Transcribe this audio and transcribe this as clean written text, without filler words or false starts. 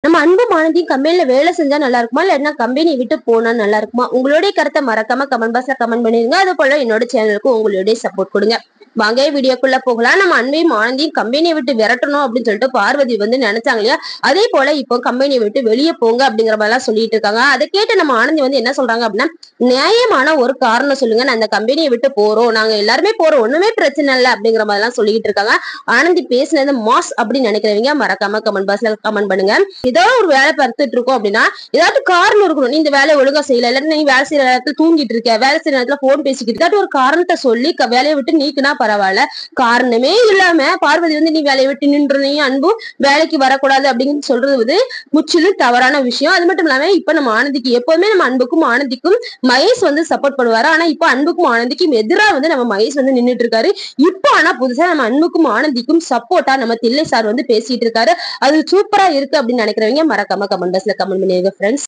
நம்ம அன்பும் ஆனந்தியும் கம்பெனில வேலை செஞ்சா நல்லா இருக்குமா, இல்லன்னா கம்பெனி விட்டு போனா நல்லா இருக்குமா? உங்களுடைய கருத்தை மறக்காம கமெண்ட் பாக்ஸ்ல கமெண்ட் பண்ணிருங்க. அது போல என்னோட சேனலுக்கு உங்களுடைய சப்போர்ட் கொடுங்க. வாங்க வீடியோக்குள்ள போகலாம். நம்ம அன்பையும் ஆனந்தியும் கம்பெனியை விட்டு விரட்டணும் அப்படின்னு சொல்லிட்டு பார்வதி வந்து நினைச்சாங்க இல்லையா? அதே போல இப்போ கம்பெனியை விட்டு வெளியே போங்க அப்படிங்கிற மாதிரி எல்லாம் சொல்லிட்டு இருக்காங்க. அதை கேட்டு நம்ம ஆனந்தி வந்து என்ன சொல்றாங்க அப்படின்னா, நியாயமான ஒரு காரணம் சொல்லுங்க, நான் அந்த கம்பெனியை விட்டு போறோம், நாங்க எல்லாருமே போறோம், ஒண்ணுமே பிரச்சனை இல்லை அப்படிங்கிற மாதிரி எல்லாம் சொல்லிட்டு இருக்காங்க. ஆனந்தி பேசினது மாஸ் அப்படின்னு நினைக்கிறவங்க மறக்காம கமெண்ட் பாக்ஸ்ல கமெண்ட் பண்ணுங்க. ஏதோ ஒரு வேலை பார்த்துட்டு இருக்கோம் அப்படின்னா ஏதாவது காரணம் இருக்கணும். நீ இந்த வேலையை ஒழுங்கா செய்யல, இல்ல நீ வேலை செய்யற நேரத்துல தூங்கிட்டு இருக்க, வேலை செய்யற நேரத்துல போன் பேசிக்கிட்டு ஏதாவது ஒரு காரணத்தை சொல்லி வேலையை விட்டு நீக்குனா பரவாயில்ல. காரணமே இல்லாம பார்வதி வந்து நீ வேலையை விட்டு நின்று அன்பும் வேலைக்கு வரக்கூடாது அப்படின்னு சொல்றது வந்து முற்றிலும் தவறான விஷயம். அது மட்டும் இல்லாம இப்ப நம்ம ஆனந்திக்கு எப்பவுமே நம்ம அன்புக்கும் ஆனந்திக்கும் மகேஷ் வந்து சப்போர்ட் பண்ணுவாரு. ஆனா இப்ப அன்புக்கும் ஆனந்திக்கும் எதிராக வந்து நம்ம மகேஷ் வந்து நின்றுட்டு இருக்காரு. இப்போ ஆனா புதுசா நம்ம அன்புக்கும் ஆனந்திக்கும் சப்போர்ட்டா நம்ம தில்லை சார் வந்து பேசிட்டு இருக்காரு. அது சூப்பரா இருக்கு அப்படின்னு நினைக்கிறவங்க மறக்காம கமெண்ட் பாக்ஸ்ல கமெண்ட் பண்ணிருங்க ஃப்ரெண்ட்ஸ்.